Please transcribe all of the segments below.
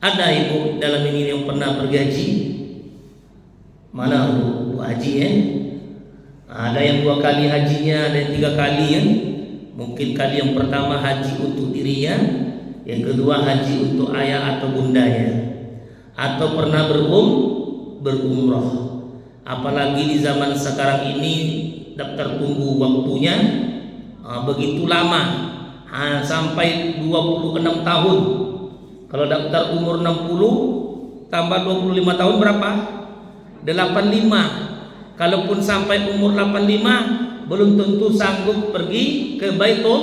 Ada ibu dalam ini yang pernah bergaji? Mana bu haji ya? Ada yang 2 kali hajinya, ada yang 3 kali ya. Mungkin kali yang pertama haji untuk dirinya, yang kedua haji untuk ayah atau bundanya, atau pernah berumrah. Apalagi di zaman sekarang ini daftar tunggu waktunya begitu lama, sampai 26 tahun. Kalau daftar umur 60 tambah 25 tahun berapa? 85. Kalaupun sampai umur 85 belum tentu sanggup pergi ke Baitul.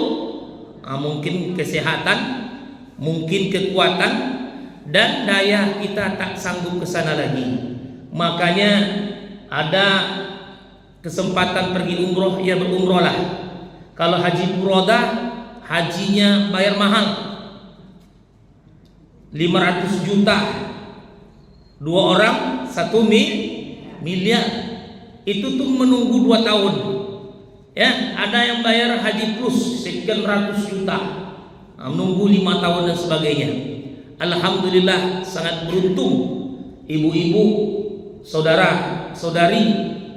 Mungkin kesehatan, mungkin kekuatan dan daya kita tak sanggup ke sana lagi. Makanya ada kesempatan pergi umroh, ya berumrohlah. Kalau haji furodah, hajinya bayar mahal, 500 juta, 2 orang 1 miliar. Itu tuh menunggu 2 tahun. Ya, ada yang bayar haji plus sekian ratus juta, menunggu 5 tahun dan sebagainya. Alhamdulillah sangat beruntung ibu-ibu, saudara-saudari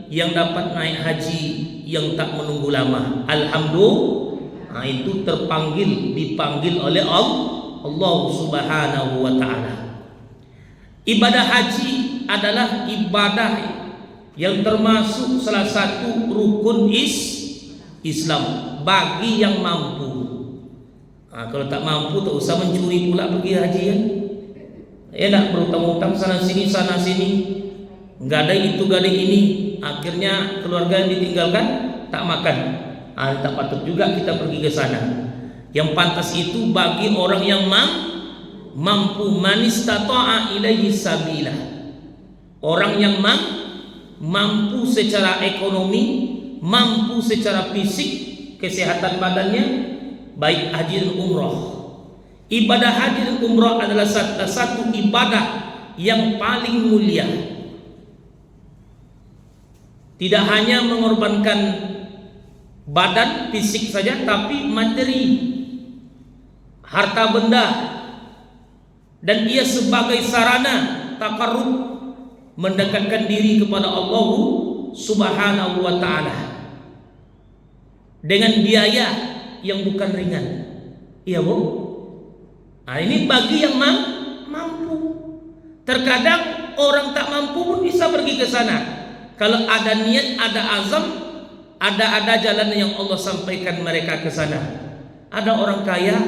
yang dapat naik haji yang tak menunggu lama. Alhamdulillah, itu dipanggil oleh Allah Subhanahu wa taala. Ibadah haji adalah ibadah yang termasuk salah satu rukun Islam bagi yang mampu. Kalau tak mampu tak usah mencuri pula pergi haji ya. Nak berutang-utang sana sini, nggak ada itu, nggak ada ini, akhirnya keluarga yang ditinggalkan tak makan. Tak patut juga kita pergi ke sana. Yang pantas itu bagi orang yang mampu, manistata'a ilaihi sabila. Orang yang mampu secara ekonomi, mampu secara fisik, kesehatan badannya, baik haji dan umrah. Ibadah haji dan umrah adalah satu ibadah yang paling mulia. Tidak hanya mengorbankan badan fisik saja, tapi materi, harta benda, dan ia sebagai sarana takarrub, mendekatkan diri kepada Allah Subhanahu wa taala dengan biaya yang bukan ringan. Iya bu. Ini bagi yang mampu. Terkadang orang tak mampu pun bisa pergi ke sana. Kalau ada niat, ada azam, ada jalan yang Allah sampaikan mereka ke sana. Ada orang kaya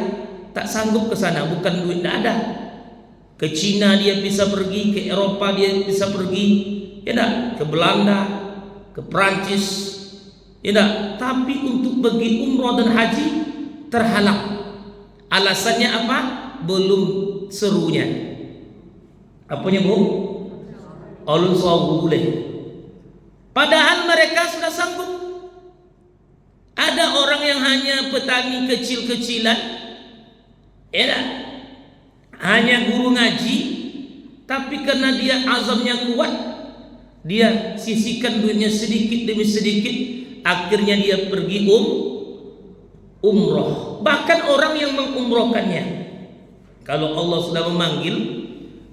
tak sanggup ke sana, bukan duit tidak ada. Ke Cina dia bisa pergi, ke Eropa dia bisa pergi, ya tak? Ke Belanda, ke Prancis, ya tak? Tapi untuk pergi umrah dan haji terhalang. Alasannya apa? Belum serunya. Apanya bu? Ulun sawu boleh. Padahal mereka sudah sanggup. Ada orang yang hanya petani kecil-kecilan, ya tak? Hanya guru ngaji, tapi karena dia azamnya kuat, dia sisihkan duitnya sedikit demi sedikit, akhirnya dia pergi umroh. Bahkan orang yang mengumrohkannya, kalau Allah sudah memanggil,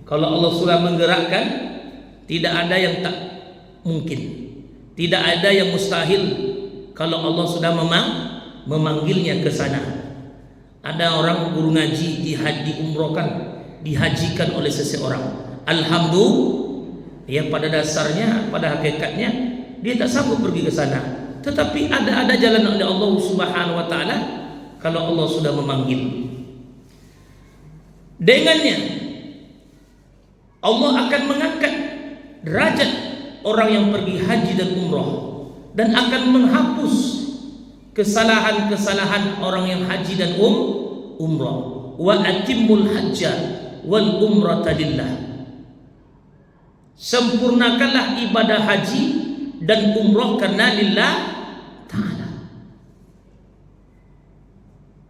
kalau Allah sudah menggerakkan, tidak ada yang tak mungkin, tidak ada yang mustahil. Kalau Allah sudah memanggilnya ke sana. Ada orang guru ngaji diumrohkan, dihajikan oleh seseorang. Alhamdulillah, ya pada dasarnya, pada hakikatnya dia tak sanggup pergi ke sana. Tetapi ada jalan oleh Allah Subhanahu wa taala kalau Allah sudah memanggil. Dengannya Allah akan mengangkat derajat orang yang pergi haji dan umrah, dan akan menghapus kesalahan-kesalahan orang yang haji dan umrah. Wa atimmul hajja wal umrata lillah. Sempurnakanlah ibadah haji dan umrah karena lillah ta'ala.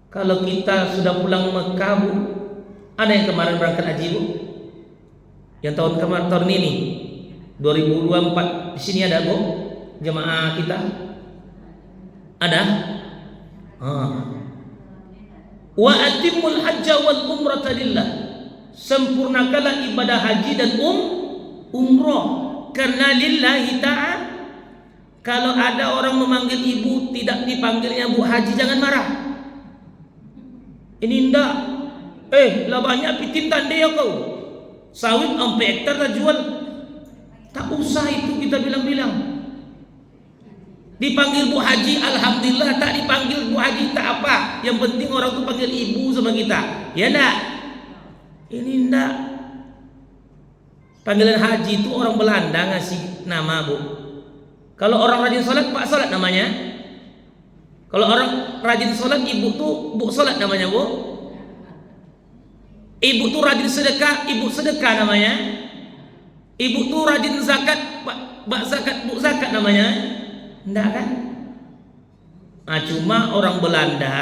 Kalau kita sudah pulang Mekah bu, ada yang kemarin berangkat haji bu? Yang tahun ini 2024 di sini ada bu jemaah kita? Ada? Wa atimul hajja wal umrata lillah. sempurnakanlah ibadah haji dan umroh karena lillahi ta'ala. Kalau ada orang memanggil ibu tidak dipanggilnya Bu Haji, jangan marah. Ini ndak. Lah banyak pitin tanda ya kau. Sawit sampai hektar tak jual. Tak usah itu kita bilang-bilang. Dipanggil Bu Haji, alhamdulillah. Tak dipanggil Bu Haji tak apa. Yang penting orang tu panggil ibu sama kita. Ya ndak? Ini ndak. Panggilan haji itu orang Belanda ngasih nama, Bu. Kalau orang rajin sholat, Pak sholat namanya. Kalau orang rajin sholat, ibu tuh Bu sholat namanya, Bu. Ibu tuh rajin sedekah, Ibu sedekah namanya. Ibu tuh rajin zakat, Pak zakat, Bu zakat namanya. Enggak kan? Nah, cuma orang Belanda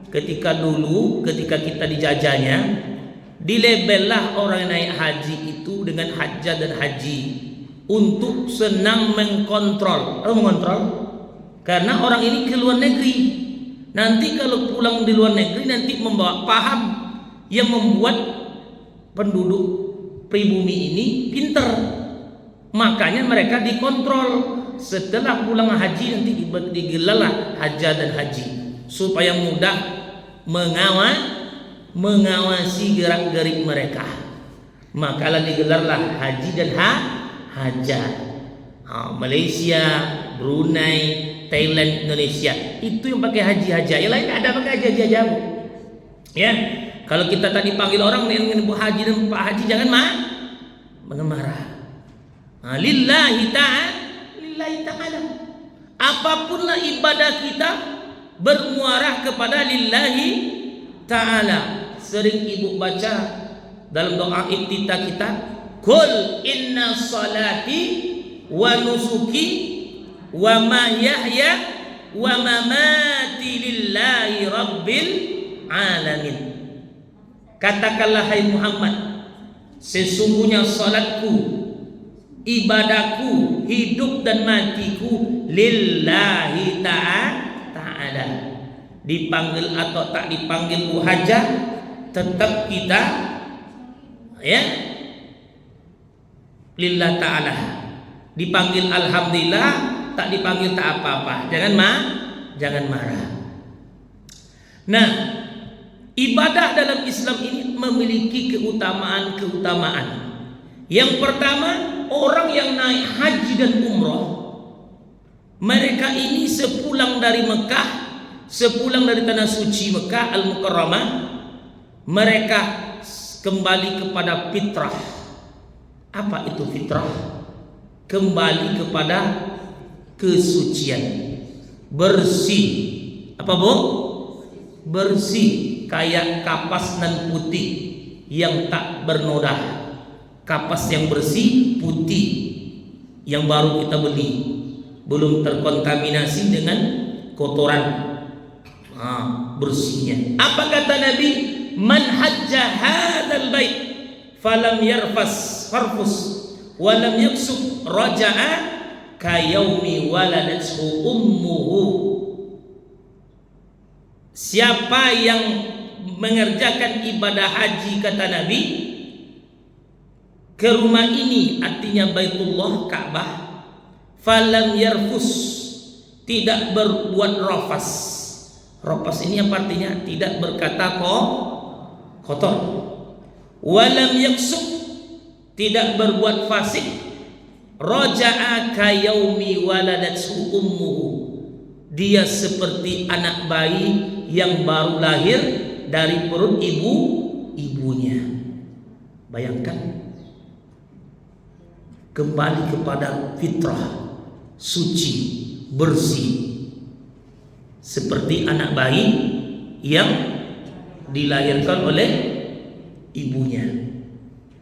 ketika kita dijajahnya, dilabellah orang yang naik haji itu dengan hajjah dan haji untuk senang mengontrol. Atau mengontrol? Karena orang ini ke luar negeri. Nanti kalau pulang di luar negeri nanti membawa paham yang membuat penduduk pribumi ini pinter. Makanya mereka dikontrol. Setelah pulang haji nanti digelarlah hajjah dan haji supaya mudah mengawasi gerak-gerik mereka. Makalah digelarlah haji dan hajjah. Malaysia, Brunei, Thailand, Indonesia itu yang pakai haji-hajjah. Yang lain ada pakai haji-hajjah. Ya, kalau kita tadi panggil orang dengan Bu Haji dan Pak Haji jangan marah. Lillahi ta'ala. Apapun lah ibadah kita bermuarah kepada lillahi ta'ala. Sering ibu baca dalam doa iftitah kita, Qul inna salati wa nusuki wa mahyaya wa mamati lillahi rabbil alamin. Katakanlah hai Muhammad, sesungguhnya salatku, ibadahku, hidup dan matiku lillahi ta'ala. Dipanggil atau tak dipanggil Bu Hajah, tetap kita ya lillah ta'ala. Dipanggil alhamdulillah, tak dipanggil tak apa-apa. Jangan marah. Nah, ibadah dalam Islam ini memiliki keutamaan. Yang pertama, orang yang naik haji dan umroh, mereka ini sepulang dari Mekah, sepulang dari tanah suci Mekah Al-Mukarramah, mereka kembali kepada fitrah. Apa itu fitrah? Kembali kepada kesucian, bersih. Apa, Bu? Bersih, kayak kapas nan putih yang tak bernoda. Kapas yang bersih, putih, yang baru kita beli, belum terkontaminasi dengan kotoran. Bersihnya. Apa kata Nabi? Man hajja hadzal bait falam farfus walam yaksub raja'a kayaumi waladathu ummuhu. Siapa yang mengerjakan ibadah haji, kata Nabi, ke rumah ini, artinya Baitullah Ka'bah, falam yarfus, tidak berbuat rafas. Rafas ini apa artinya? Tidak berkata kotor. Walam yaksub, tidak berbuat fasik. Raja'a kayaumi waladathu ummuhu, dia seperti anak bayi yang baru lahir dari perut ibunya. Bayangkan, kembali kepada fitrah, suci, bersih, seperti anak bayi yang dilahirkan oleh ibunya.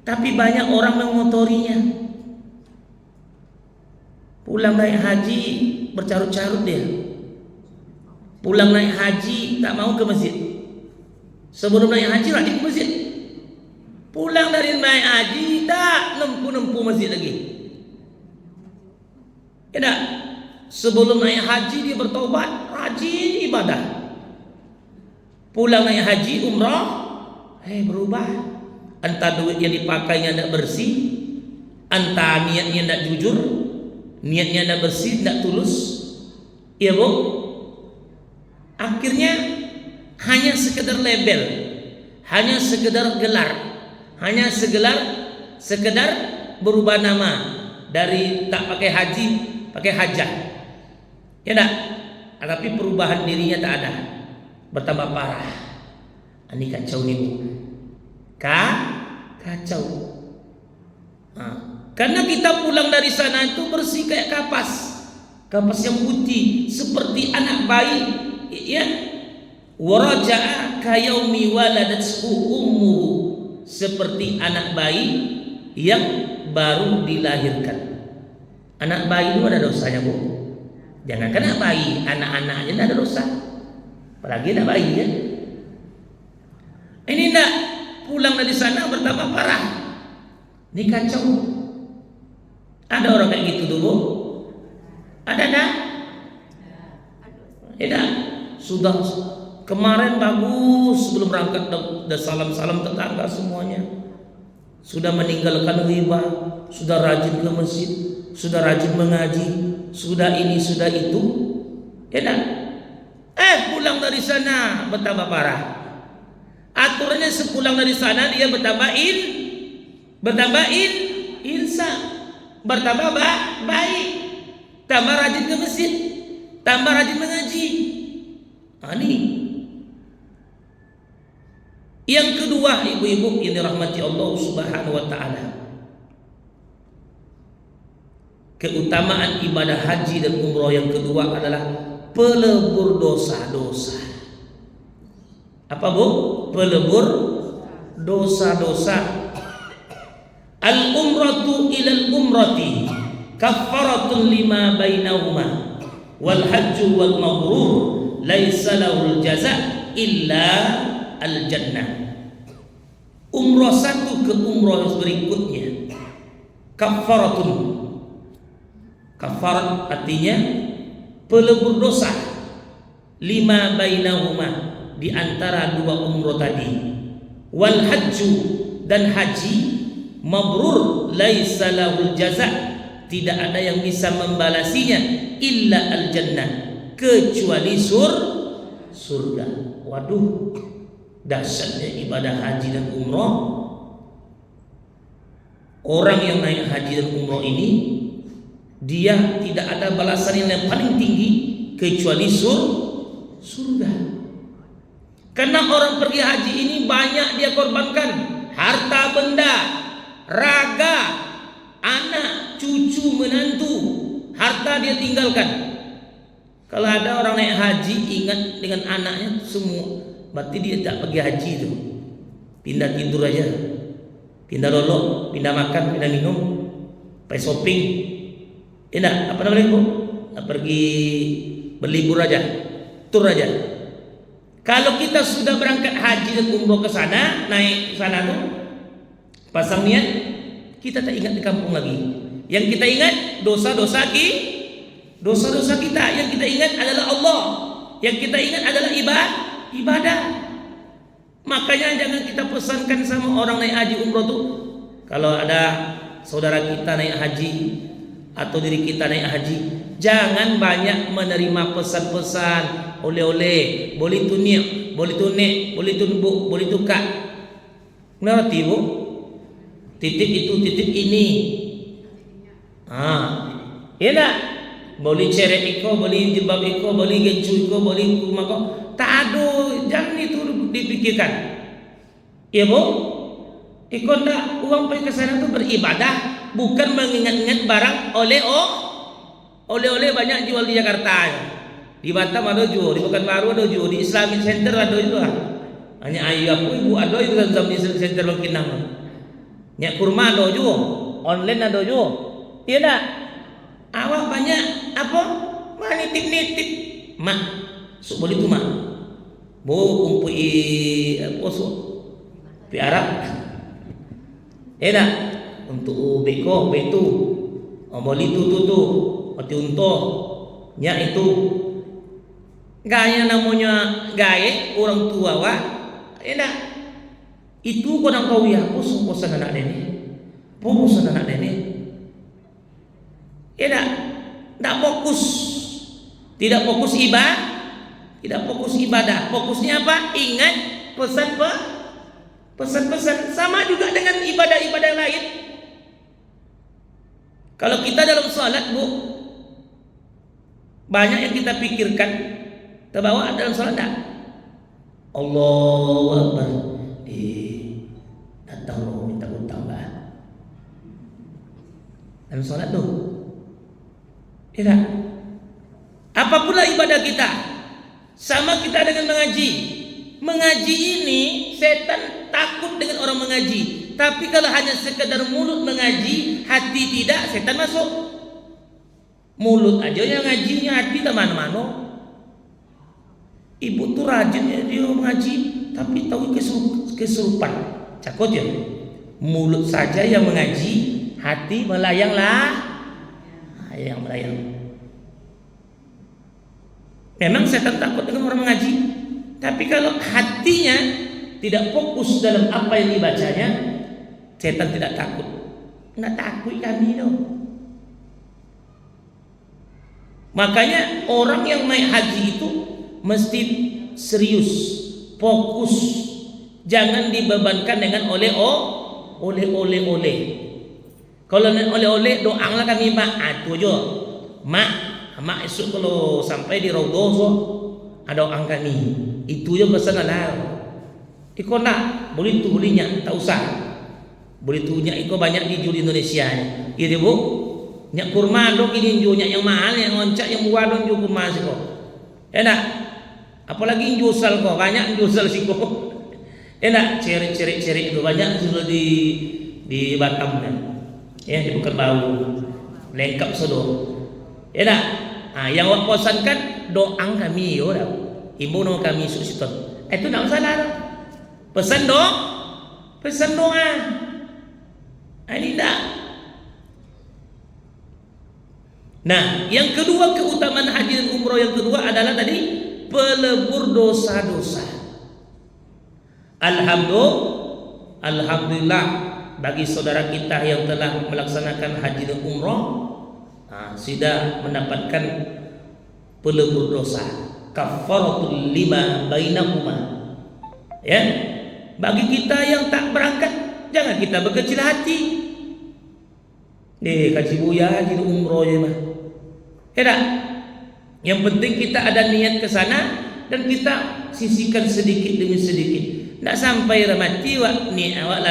Tapi banyak orang mengotorinya. Pulang naik haji bercarut-carut dia. Pulang naik haji tak mau ke masjid. Sebelum naik haji rajin ke masjid. Pulang dari naik haji tak nempu masjid lagi. Ya tak? Sebelum naik haji dia bertobat, rajin ibadah. Pulang naik haji umrah, berubah. entah duit yang dipakainya tidak bersih, entah niatnya tidak jujur, niatnya tidak bersih, tidak tulus, ya bu. Akhirnya hanya sekedar label, hanya sekedar gelar, hanya sekedar berubah nama dari tak pakai haji pakai hajah, ya tak? Tapi perubahan dirinya tak ada, bertambah parah. Ini kacau nih bu, kacau. Karena kita pulang dari sana itu bersih kayak kapas yang putih seperti anak bayi, ya. Waraja'a kayaumi waladathu ummuhu, seperti anak bayi yang baru dilahirkan. Anak bayi itu ada dosanya bu. Jangan kena bayi, anak-anaknya tidak ada dosa, apalagi anak bayi ya. Ini tidak pulang dari sana bertambah parah. Ini kacau. Ada orang kayak gitu tuh bu? Ada tak? Tidak. Sudah kemarin bagus sebelum berangkat, udah salam-salam tetangga semuanya. Sudah meninggalkan riba, sudah rajin ke masjid, sudah rajin mengaji, sudah ini sudah itu, ya tak? Pulang dari sana bertambah parah. Aturannya sepulang dari sana dia bertambah insa, bertambah baik, tambah rajin ke masjid, tambah rajin mengaji. Ini yang kedua, ibu-ibu yang dirahmati Allah Subhanahu wa taala. Keutamaan ibadah haji dan umroh yang kedua adalah pelebur dosa-dosa. Apa bu? Pelebur dosa-dosa. Al-umratu ilal umrati kaffaratun lima bainahuma wal hajju wal mabrur laisa lahul jaza illa al jannah. Umrah satu ke umrah berikutnya kaffaratun. Kafarat artinya pelebur dosa, lima bainahuma, di antara dua umrah tadi, wal hajju, dan haji, mabrur laisa lahul jaza, tidak ada yang bisa membalasinya illa al jannah, kecuali surga. Waduh, dahsyatnya ibadah haji dan umrah. Orang yang naik haji dan umrah ini, dia tidak ada balasan yang paling tinggi kecuali surga. Karena orang pergi haji ini banyak dia korbankan, harta benda, raga, anak, cucu, menantu, harta dia tinggalkan. Kalau ada orang naik haji ingat dengan anaknya semua, berarti dia tak pergi haji itu. Pindah tidur aja, pindah lolok, pindah makan, pindah minum, pergi shopping. Apa namanya bu? Pergi berlibur aja, tur aja. Kalau kita sudah berangkat haji dan umroh ke sana, naik ke sana tuh, pasang niat, kita tak ingat di kampung lagi. Yang kita ingat dosa-dosa kita. Yang kita ingat adalah Allah. Yang kita ingat adalah ibadah. Makanya jangan kita pesankan sama orang naik haji umroh tuh, kalau ada saudara kita naik haji atau diri kita naik haji, jangan banyak menerima pesan-pesan, oleh-oleh, boleh tunik, boleh tunek, boleh tumbuk, boleh tukar. Ngerti bu? Titip itu, titip ini. Ya tak? Boleh cerek iko, boleh jilbab iko, boleh gencu iko, boleh rumah iko. Tak ada, jangan itu dipikirkan. Ya bu? Iko ndak uang pergi ke sana tu beribadah, bukan mengingat-ingat barang oleh-oleh banyak jual di Jakarta. Di Batam ada jual, di Pekanbaru ada jual, di Islamic Center ada juga. Hanya ayu aku ibu ada itu dalam Islamic Center Bangkinang. Nyak kurma ada jual, online ada jual. Iya tak? Awak banyak apa? Nitip-nitip. Mak, sok boleh tu mak. Bo kumpui apa sok? Pi Arab. Tak? Untuk beko betu, boleh tu, mati untoh, nyak itu. Gaya namanya gaya orang tua wak, tak? Itu kodang kau ya posan anak nenek. Posan anak nenek. Ya tidak fokus. Tidak fokus ibadah. Tidak fokus ibadah. Fokusnya apa? Ingat pesan-pesan. Sama juga dengan ibadah-ibadah lain. Kalau kita dalam salat, Bu, banyak yang kita pikirkan terbawa dalam salat enggak? Allahu Akbar. Datang lo minta utang bah. Dalam salat tuh. Tidak. Apa pula ibadah kita? Sama kita dengan mengaji. Mengaji ini setan takut dengan orang mengaji. Tapi kalau hanya sekedar mulut mengaji, hati tidak, setan masuk. Mulut aja yang ngajinya, hati tak mana-mana. Ibu tuh rajin ya dia mengaji, tapi tahu kesurupan. Cakot ya. Mulut saja yang mengaji, hati melayanglah. Yang melayang. Memang setan takut dengan orang mengaji. Tapi kalau hatinya tidak fokus dalam apa yang dibacanya, setan tidak takut. Enggak takut kami dong. Makanya orang yang naik haji itu mesti serius, fokus. Jangan dibebankan dengan oleh-oleh. Kalau oleh-oleh doanglah kami mak, itu aja. Mak esok kalau sampai di Rogo so, ada doang kami. Itu aja pesan lah. Iko nak boleh tu bolehnya, tak usah. Boleh tu nya iko banyak di juli Indonesia. Iya deh Bu. Nyak kurma dong ini jualnya yang mahal, yang ngoncak, yang buah dong jual kurma sih kok. Enak. Apalagi jual kok banyak jual sih kok. Enak ceri itu banyak jual di Batam kan. Ya di Pekanbaru. Lengkap sudah. Enak. Yang wak posan kan doang kami yo dah. Ibu nama kami susiton. Itu tak masalah. Pesan doa. Ini tak. Nah, yang kedua keutamaan haji dan umroh yang kedua adalah tadi pelebur dosa-dosa. Alhamdulillah bagi saudara kita yang telah melaksanakan haji dan umroh, sudah mendapatkan pelebur dosa, kafaratul lima bainahuma. Ya, bagi kita yang tak berangkat, jangan kita berkecil hati. Kaji buya haji dan umroh je mah. Tidak. Yang penting kita ada niat ke sana dan kita sisihkan sedikit demi sedikit. Tak sampai mati ni awak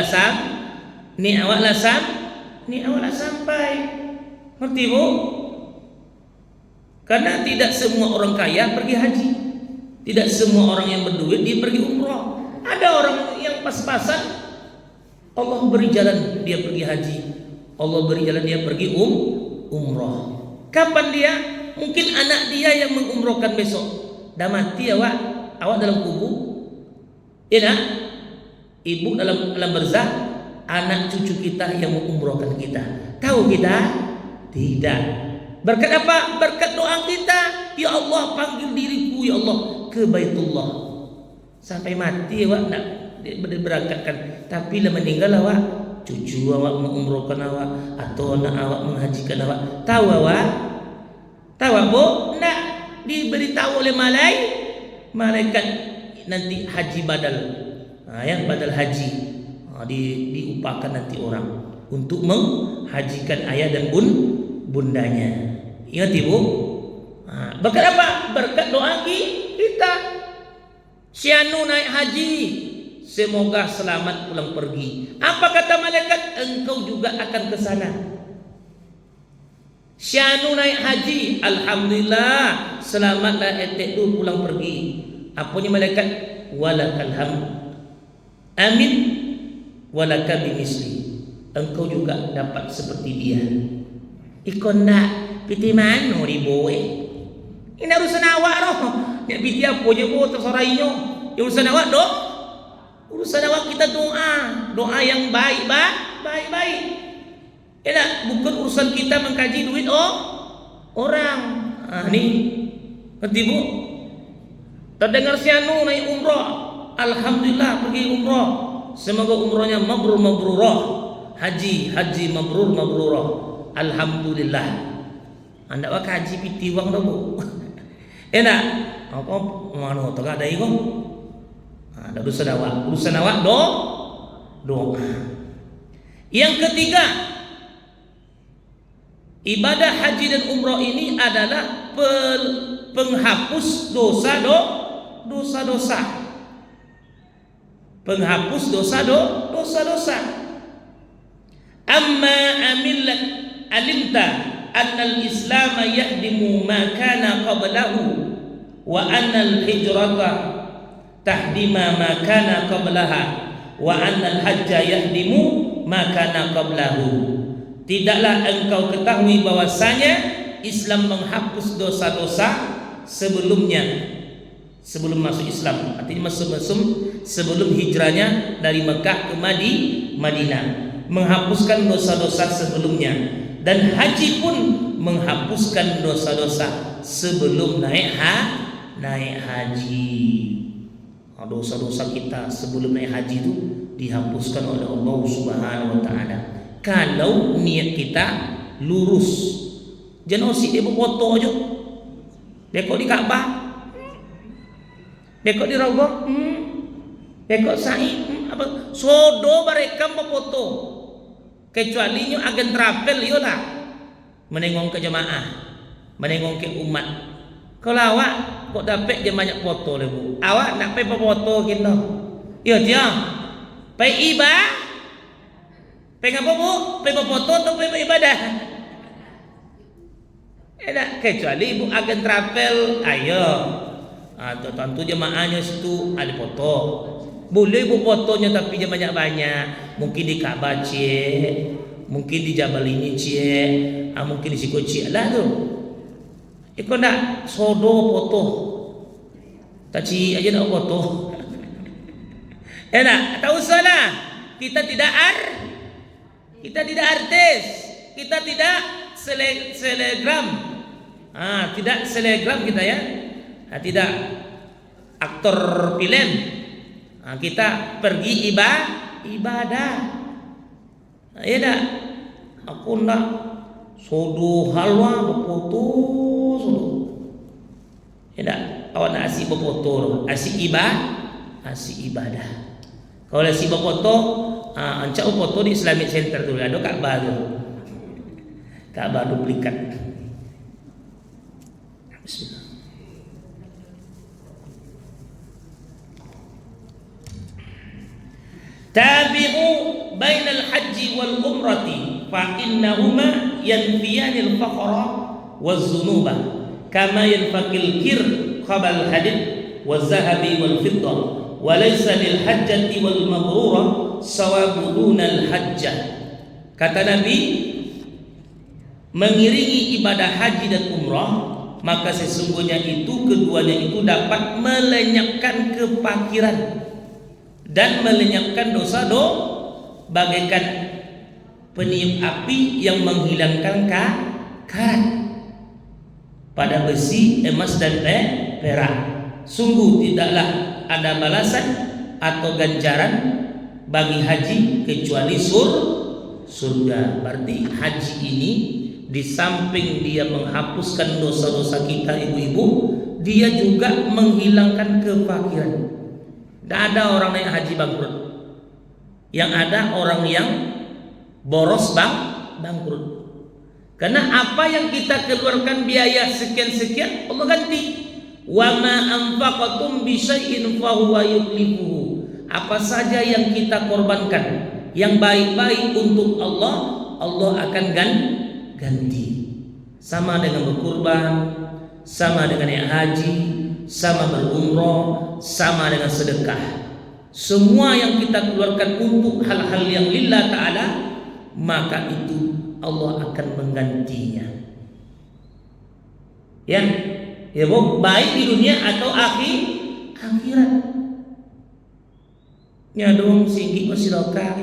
sampai. Ngerti Bu? Karena tidak semua orang kaya pergi haji. Tidak semua orang yang berduit dia pergi umroh. Ada orang yang pas-pasan Allah beri jalan dia pergi haji. Allah beri jalan dia pergi umroh. Kapan dia? Mungkin anak dia yang mengumrohkan besok. Dah mati awak dalam kubur. Ya, ibu dalam barzah, anak cucu kita yang mengumrohkan kita. Tahu kita? Tidak. Berkat apa? Berkat doa kita. Ya Allah, panggil diriku ya Allah ke Baitullah. Sampai mati awak nak berangkatkan, tapi lah meninggal awak, cucu awak mengumrohkan awak atau anak awak menghajikan awak. Tahu awak? Tahu Bu? Nak diberitahu oleh malaikat nanti haji badal. Badal haji. Diupakan nanti orang untuk menghajikan ayah dan bundanya. Ingat Ibu? Berkat apa? Berkat doa kita. Sianu naik haji, semoga selamat pulang pergi. Apa kata malaikat? Engkau juga akan ke sana. Sianu naik haji, alhamdulillah, selamatlah etek tu pulang pergi. Apanya malaikat? Walakal hamd. Amin. Walaka bimisli. Engkau juga dapat seperti dia. Ikon nak piti mano di boe. Ini urusan awak roh. Nak piti apa je bo tersorainya. Urusan awak doh. Urusan awak kita doa yang baik. Bukan urusan kita mengkaji duit orang. Ni ngerti Bu? Terdengar sianu naik umrah, alhamdulillah pergi umrah, semoga umrohnya mabrur mabrurah, haji mabrur mabrurah. Alhamdulillah. Anda wak haji piti wang dah bu. Enak. Apa mano tengah dai ko? Ada urusan awak doa. Yang ketiga, ibadah haji dan umroh ini adalah penghapus dosa-dosa. Penghapus dosa-dosa. Amma alimta anna al-islam yahdimu ma kana qablahu wa anna al-hijrata tahdima ma kana qablaha wa anna al-hajja yahdimu ma kana qablahu. Tidaklah engkau ketahui bahwasanya Islam menghapus dosa-dosa sebelumnya, sebelum masuk Islam, artinya sebelum hijrahnya dari Mekah ke Madinah, menghapuskan dosa-dosa sebelumnya, dan haji pun menghapuskan dosa-dosa sebelum naik haji. Dosa-dosa kita sebelum naik haji itu dihapuskan oleh Allah Subhanahu wa taala kalau niat kita lurus. Jangan osik dia berfoto aja. Dekok di Ka'bah. Dekok di Raudhah. Dekok sa'i. Apa sodo mereka berfoto. Kecuali nyo agen travel yo lah. Menengok ke jemaah, menengok ke umat. Kalau awak kok dapat dia banyak foto le bu. Awak nak pergi berfoto kita. Yo dia. Pergi ibadah. Pergi apa bu? Pergi berfoto atau pergi beribadah? Enak, kecuali ibu agen travel, ayo. Tentu jemaahnya situ ada foto. Boleh ibu fotonya tapi dia banyak-banyak. Mungkin di Ka'bah cie, mungkin di Jabal ini cie, mungkin di Siko cie lah tu. Ikut nak sodo foto. Taci aja nak foto. Enak, tak usah lah. Kita tidak artis, kita tidak selegram. Tidak selegram kita ya. Tidak aktor film. Kita pergi ibadah. Ya dah. Aku nak sodo halwa berfoto sodo. Ya dah. Awak nak asyik berfoto, asyik ibadah. Kalau asyik berfoto, ancak foto di Islamic Center tu ada Ka'bah tu. Ka'bah duplikat. Bismillah. Tabi'u bainal haji wal umrati fa innahuma yanfiyanil faqra waz zunuba kama yanfaqil kir qabal hadid waz zahabi wal fidda wa laysa lil hajjati wal mabrura sawabu dunal hajjah. Kata Nabi, mengiringi ibadah haji dan umrah, maka sesungguhnya itu keduanya itu dapat melenyapkan kefakiran dan melenyapkan dosa bagaikan peniup api yang menghilangkan karat pada besi, emas dan perak. Sungguh tidaklah ada balasan atau ganjaran bagi haji kecuali surga. Berarti haji ini di samping dia menghapuskan dosa-dosa kita ibu-ibu, dia juga menghilangkan kefakiran. Tidak ada orang naik haji bangkrut. Yang ada orang yang boros bangkrut. Karena apa yang kita keluarkan biaya sekian-sekian, Allah ganti. Wa ma anfaqatum bi syai'in fa huwa yukhlifuhu. Apa saja yang kita korbankan yang baik-baik untuk Allah, Allah akan ganti. Sama dengan berkurban, sama dengan naik haji, sama berumrah, sama dengan sedekah. Semua yang kita keluarkan untuk hal-hal yang lillah ta'ala, maka itu Allah akan menggantinya. Ya, baik di dunia atau akhirat. Nya dong singgi masih sedekah.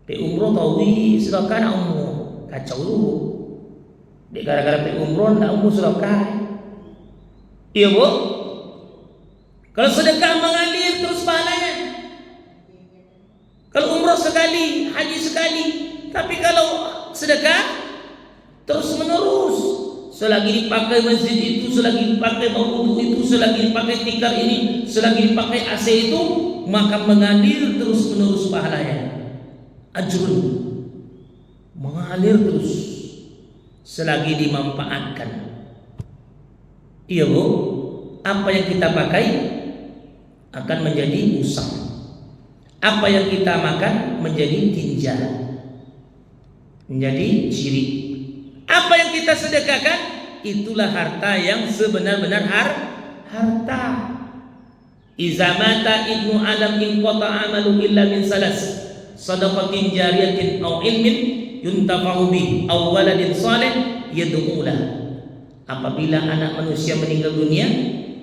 Pe umroh tawi sedekah nak umroh. Kacau dulu. Dek gara-gara pe umroh nak umroh sedekah. Iya bu. Kalau sedekah mengalir terus pahalanya. sekali, haji sekali. Tapi kalau sedekah terus menerus, selagi dipakai masjid itu, selagi dipakai wudu itu, selagi dipakai tikar ini, selagi dipakai AC itu, maka mengalir terus menerus pahalanya. Ajrun mengalir terus selagi dimanfaatkan. Iya Bu, apa yang kita pakai akan menjadi usang. Apa yang kita makan menjadi tinja, menjadi ciri. Apa yang kita sedekahkan, itulah harta yang sebenar-benar harta. Iza mata ibnu Adam in qata amalu illa min salas, sadaqatin jariyatin aw ilmin yuntafa'u bih aw waladin salih yad'u lah. Apabila anak manusia meninggal dunia,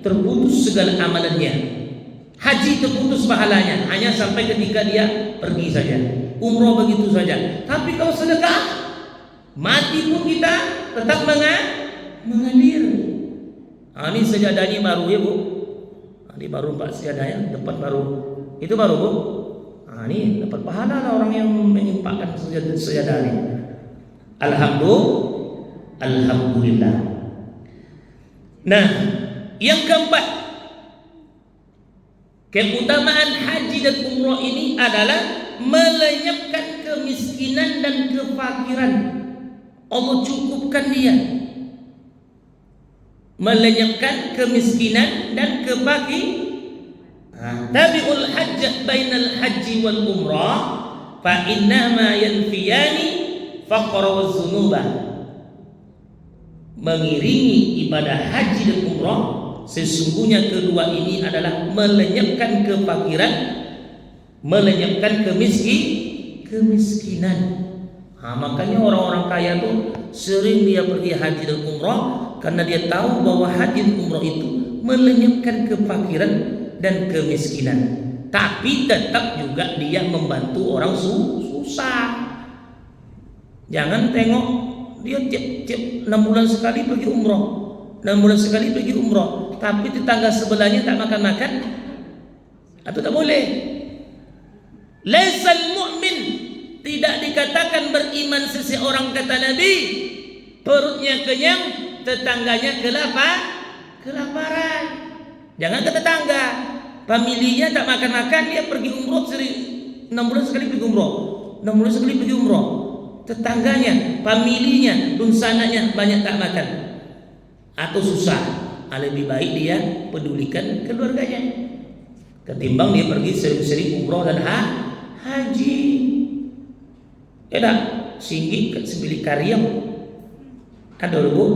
terputus segala amalannya. Haji terputus pahalanya hanya sampai ketika dia pergi saja. Umroh begitu saja. Tapi kalau sedekah, mati pun kita tetap mengalir. Ini sejadahnya baru ya Bu. Ini baru Pak sejadahnya, depan baru. Itu baru Bu. Ini dapat pahala lah orang yang menyimpangkan sejadah ini. Alhamdulillah. Nah, yang keempat, keutamaan haji dan umroh ini adalah melenyapkan kemiskinan dan kefakiran. Allah cukupkan dia. Melenyapkan kemiskinan dan kefakiran. Tabi'ul hajj bainal haji wal umrah fa innama yanfiyani faqra waz dzunubah. Mengiringi ibadah haji dan umrah, sesungguhnya kedua ini adalah melenyapkan kefakiran, melenyapkan kemiskinan. Makanya orang-orang kaya tuh sering dia pergi haji dan umrah karena dia tahu bahwa haji dan umrah itu melenyapkan kefakiran dan kemiskinan. Tapi tetap juga dia membantu orang susah. Jangan tengok dia tiap 6 bulan sekali pergi umroh, 6 bulan sekali pergi umroh, tapi tetangga sebelahnya tak makan-makan, atau tak boleh. Laisal mu'min, tidak dikatakan beriman seseorang, kata Nabi, perutnya kenyang, tetangganya kelaparan. Jangan ke tetangga, familinya tak makan-makan, dia pergi umroh 6 bulan sekali pergi umroh, 6 bulan sekali pergi umroh. Tetangganya, familinya, dunsananya banyak tak makan atau susah, lebih baik dia pedulikan keluarganya ketimbang dia pergi sering-sering umroh dan haji. Singgih ke sebili karyam ada Bu.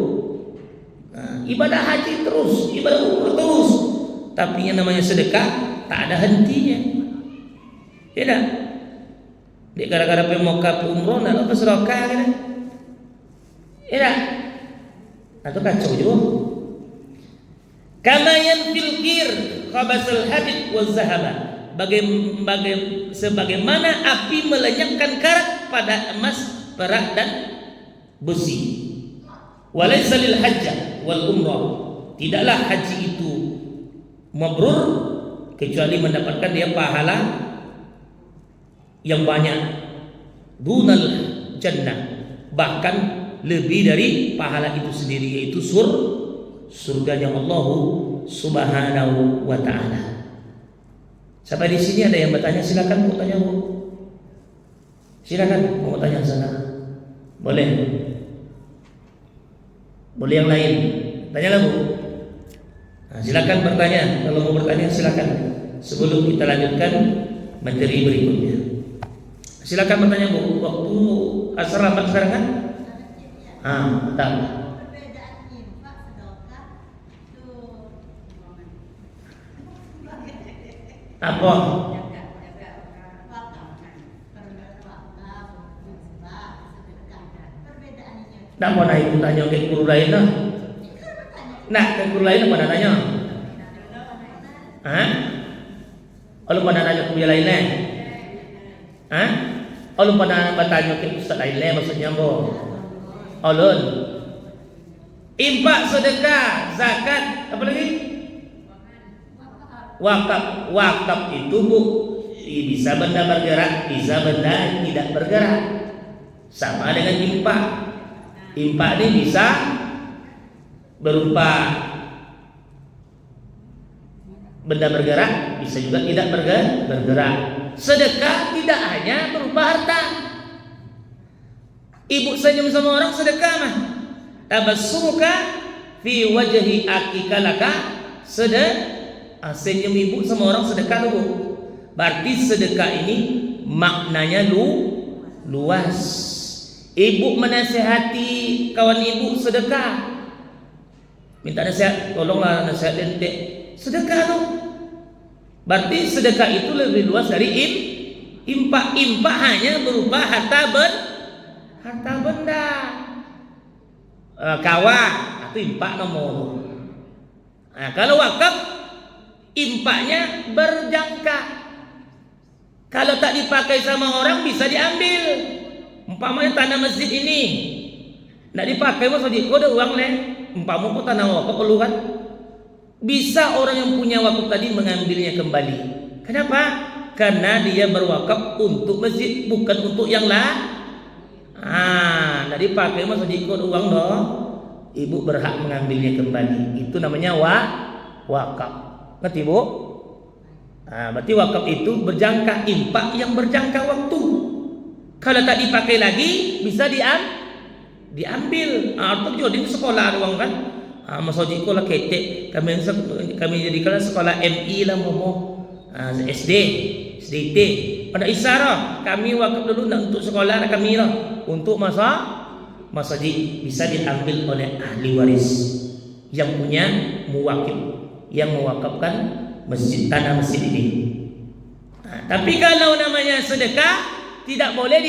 Ibadah haji terus, ibadah umroh terus, tapi yang namanya sedekah tak ada hentinya. Dia gara-gara pemoka umroh nak lepas sedekah kan? Atau kacau juga. Kama yanfilkir khabasal hadid wa zahaba. Sebagaimana api melenyapkan karat pada emas, perak dan besi. Walaysa lil hajjah wal umrah. Tidaklah haji itu mabrur kecuali mendapatkan dia pahala yang banyak, dunal jannah, bahkan lebih dari pahala itu sendiri, yaitu surganya Allah Subhanahu wa taala. Sampai di sini ada yang bertanya, silakan mau tanya Bu. Silakan mau tanya sana. Boleh. Boleh yang lain. Tanyalah Bu. Silakan bertanya. Kalau mau bertanya silakan. Sebelum kita lanjutkan materi berikutnya. Silakan bertanya Bu. Waktu asar lambat sekarang kan? Bentar. Apa? Tak mau naik tanya ke guru lain lah. Nah, ke guru lain apa nak tanya? Kalau pada nanya ke guru lain lah. Kalau pada bertanya ke ustaz lain lah maksudnya apa? Ulun. Infak, sedekah, zakat, apa lagi? Wakaf itu Bu, bisa benda bergerak, bisa benda tidak bergerak. Sama dengan impak. Impak ini bisa berupa benda bergerak, bisa juga tidak bergerak. Sedekah tidak hanya berupa harta. Ibu senyum sama orang sedekah mah. Tabassumuka fi wajhi akika laka senyum ibu sama orang sedekah tuh, Bu. Berarti sedekah ini maknanya luas. Ibu menasihati kawan ibu sedekah. Minta nasihat, tolonglah nasihat ente. Sedekah tuh. Berarti sedekah itu lebih luas dari impak. Impak hanya berupa harta benda. Kawah atau impak nomor. Nah, kalau wakaf impaknya berjangka. Kalau tak dipakai sama orang bisa diambil. Umpamanya tanah masjid ini nggak dipakai, mas Haji, kok ada uang nih? Umpamanya kok tanah wakaf perlu kan? Bisa orang yang punya wakaf tadi mengambilnya kembali. Kenapa? Karena dia berwakaf untuk masjid, bukan untuk yang lain. Nggak dipakai, mas Haji, kok ada uang dong? Ibu berhak mengambilnya kembali. Itu namanya wakaf. Ngerti, Bu? Berarti wakaf itu berjangka, impak yang berjangka waktu. Kalau tak dipakai lagi bisa diambil. Atau jadi sekolah doang kan. Mas Haji sekolah ketek. Kami jadikan sekolah MI lah mau SD, SDT. Pada isyarah kami wakaf dulu untuk sekolah kami lah. Untuk masa Haji bisa diambil oleh ahli waris yang punya muwakil, yang mewakafkan tanah masjid ini. Tapi kalau namanya sedekah tidak boleh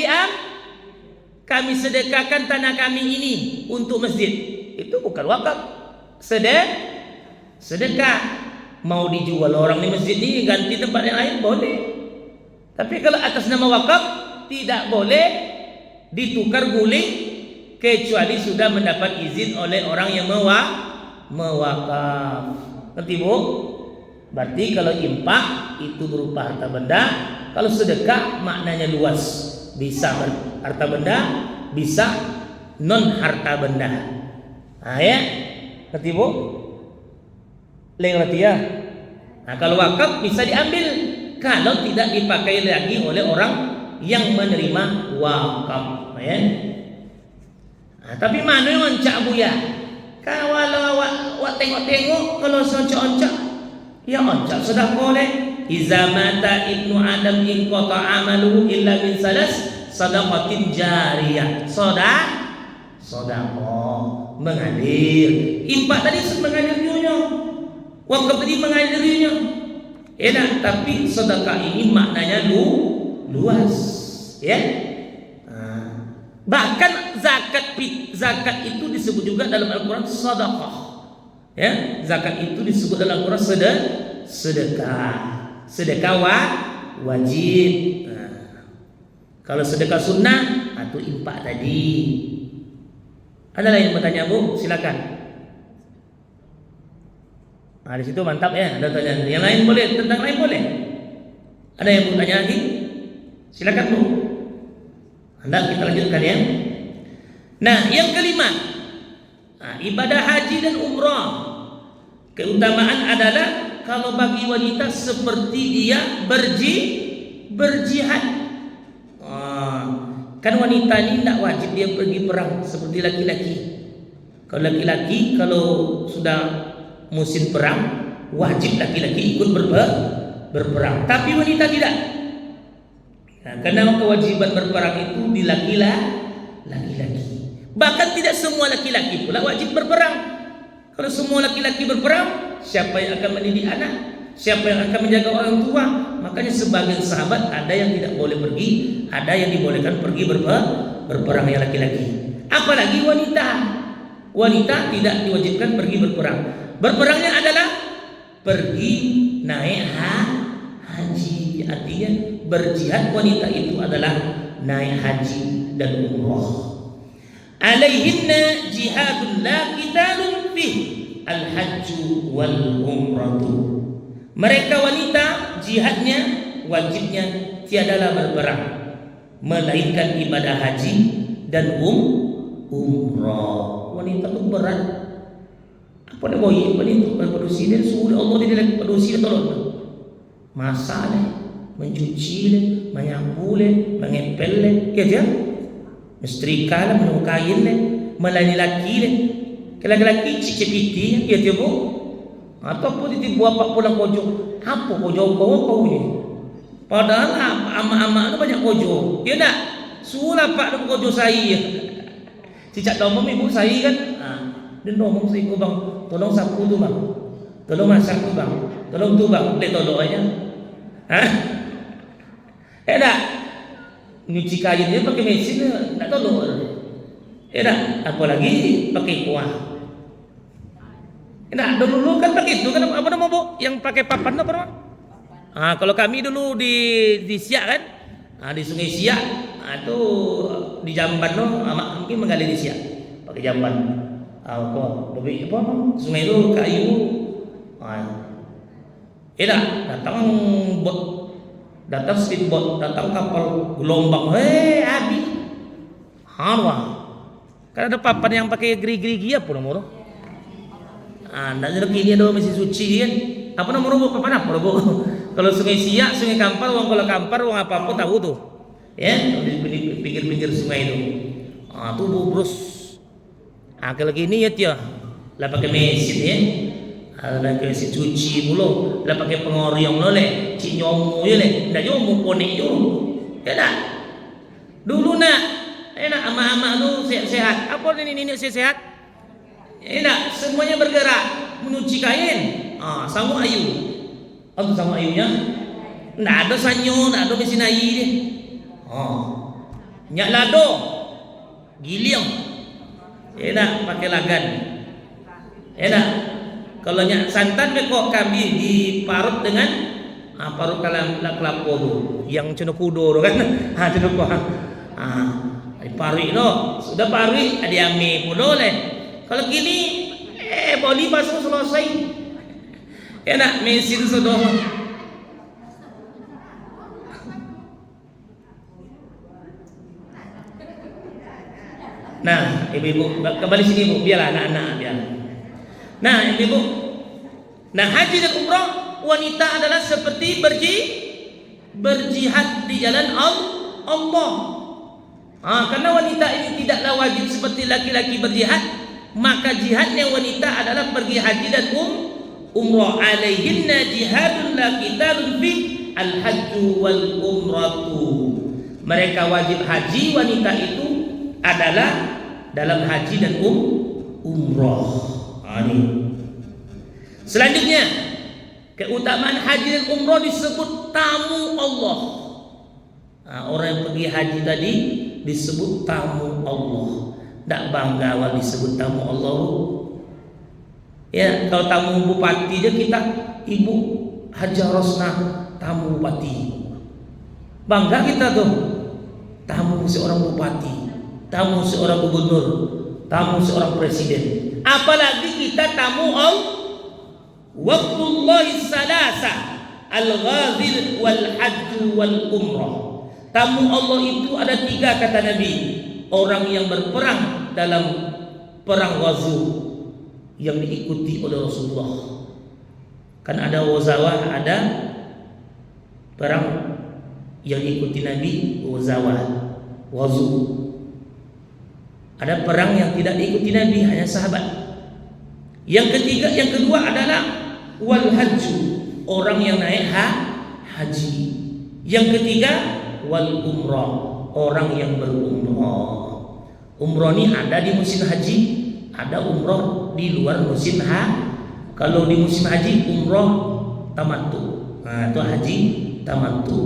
kami sedekahkan tanah kami ini untuk masjid. Itu bukan wakaf. Sedekah. Mau dijual orang di masjid ini ganti tempat yang lain boleh. Tapi kalau atas nama wakaf tidak boleh ditukar guling kecuali sudah mendapat izin oleh orang yang mewakaf. Ngerti, Bu? Berarti kalau impak itu berupa harta benda. Kalau sedekah maknanya luas, bisa harta benda, bisa non harta benda. Ya, ngerti, Bu? Ngerti ya? Kalau wakaf bisa diambil kalau tidak dipakai lagi oleh orang yang menerima wakaf. Ya. Tapi mana yang oncak, Bu ya? Kalau awak tengok-tengok, kalau oncak-oncak, ya oncak sudah boleh. Iza mata ibnu Adam in qata amaluhu illa min salas sadaqatin jariyah. Sedekah mengalir. Impak tadi mengalir dirinya. Wakaf tadi mengalir dirinya. Enak, tapi sedekah ini maknanya luas, ya. Bahkan zakat itu disebut juga dalam Al-Qur'an sedekah. Ya, zakat itu disebut dalam Al-Qur'an sedekah. Sedekah wajib. Kalau sedekah sunnah atau impak tadi. Ada lagi yang bertanya, Bu? Silakan. Di situ mantap ya. Ada tanya. Yang lain boleh, tentang lain boleh. Ada yang mau tanya lagi? Silakan, Bu. Anda kita lanjutkan ya. Nah, yang kelima, ibadah haji dan umrah. Keutamaan adalah kalau bagi wanita seperti dia berjihad. Kan wanita ini tidak wajib dia pergi perang seperti laki-laki. Kalau laki-laki kalau sudah musim perang wajib laki-laki ikut berperang. Tapi wanita tidak. Karena kewajiban berperang itu di laki-laki. Bahkan tidak semua laki-laki pula wajib berperang. Kalau semua laki-laki berperang, siapa yang akan mendidik anak? Siapa yang akan menjaga orang tua? Makanya sebagian sahabat ada yang tidak boleh pergi, ada yang dibolehkan pergi berperang yang laki-laki. Apalagi wanita. Wanita tidak diwajibkan pergi berperang. Berperangnya adalah pergi naik haji. Artinya berjihad wanita itu adalah naik haji dan umrah. Alaihinna jihadun la qitalun fih al-hajju wal umratu. Mereka wanita jihadnya wajibnya tiadalah berperang, melainkan ibadah haji dan umrah. Wanita itu berat. Apa dia boy? Apa itu? Produksi dia sudah Allah dia produksi dia tolong. Masak dia, mencuci dia, menyapu dia, mengepel dia, dia menyetrika dia, menukar kain dia, melayani laki dia. Kalau laki cicipiti dia bu. Ataupun dia buat apa pulang kojo. Apa kojo kau ni? Padahal ama-ama itu banyak kojo. Dia nak sulah pak tu kojo saya. Cicak domong ibu saya kan. Dia domong saya ko bang, tolong sapu tu bang. Tolong masak tu bang. Tolong tu bang, boleh tolong aja. Tak? Nyuci kain dia pakai mesin tak tolong. Tak? Apalagi pakai kuah. Nah, dulu kan pakai itu kan apa nama bu? Yang pakai papan apa nama? Kalau kami dulu di Siak kan, di Sungai Siak, itu di Jamban mungkin menggali di Siak, pakai jamban. Apa? Sungai itu kayu. Datang speedboat, datang kapal gelombang, habis. Kan ada papan yang pakai gerigi apa nama? Ndak ada kini ada masih suci kan. Apa nama robo papan apa robo? Kalau Sungai Siak, Sungai Kampar, kalau Kampar, apa tahu tuh. Ya, di pinggir-pinggir sungai itu. Tuh bros. Kalau gini ya dia, lah pakai mesin ya. Lah pakai mesin cuci mulu, lah pakai pengoriong lo le, cik nyomu je le, ndak nyomu ponek yo. Ya dah. Dulu nak, enak ama-ama lu sehat-sehat. Apa ini sehat? Enak, semuanya bergerak, menyuci kain. Sama ayu. Apa sama ayunya? Ndak ada sanyo, ndak ada mesin air dia. Nyak lado, giliang. Enak pakai lagan. Enak. Kalau nyak santan bekok kambing diparut dengan parut kelapa tu, yang cenukudo tu kan. Cenukudo. Parut no, sudah parut ada ame pula leh. Kalau gini, boli pasang selesai. Enak mesin sudah. Nah, ibu-ibu kembali sini bu, biarlah anak-anak biar. Nah, ibu-ibu. Nah, haji dan umrah wanita adalah seperti berjihad di jalan Allah. Karena wanita ini tidaklah wajib seperti laki-laki berjihad, maka jihadnya wanita adalah pergi haji dan umrah. Alaihinna jihadun la qitalun fi al-hajju wal umratu. Mereka wajib haji wanita itu adalah dalam haji dan umrah. Ini. Selanjutnya, keutamaan haji dan umrah disebut tamu Allah. Orang yang pergi haji tadi disebut tamu Allah. Tak bangga awal disebut tamu Allah. Ya, kalau tamu bupati je kita Ibu Hajar Rosnah tamu bupati. Bangga kita tuh. Tamu seorang bupati, tamu seorang gubernur, tamu seorang presiden. Apalagi kita tamu Waqtullahi salasa al-ghazil wal hajj wal umrah. Tamu Allah itu ada 3 kata Nabi. Orang yang berperang dalam perang Ghazu yang diikuti oleh Rasulullah. Kan ada Ghazawah, ada perang yang diikuti Nabi, Ghazawah, Ghazu. Ada perang yang tidak diikuti Nabi, hanya sahabat. Yang kedua adalah wal hajju, orang yang naik haji. Yang ketiga wal umrah, orang yang berumrah. Umrah ini ada di musim haji, ada umrah di luar musim Kalau di musim haji umrah tamattu. Itu haji tamattu.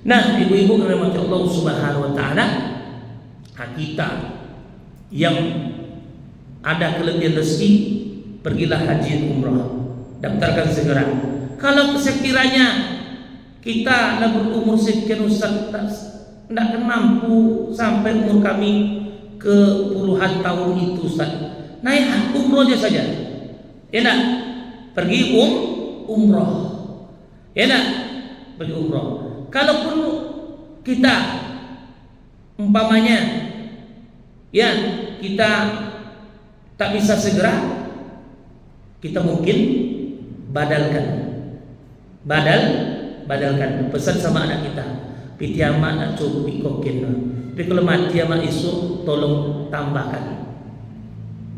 Nah, ibu-ibu rahmati Allah Subhanahu wa taala, kita yang ada kelebihan rezeki, pergilah haji dan umrah. Daftarkan segera. Kalau sekiranya kita nak berumur sekian Ustaz, tidak akan mampu sampai umur kami ke puluhan tahun itu Ustaz, naik umrah saja. Ya nak pergi umrah. Ya nak pergi umroh. Kalaupun kita umpamanya ya kita tak bisa segera, kita mungkin badalkan pesan sama anak kita, piti ama nak cukup kokin, tapi kalau mati ama isu tolong tambahkan,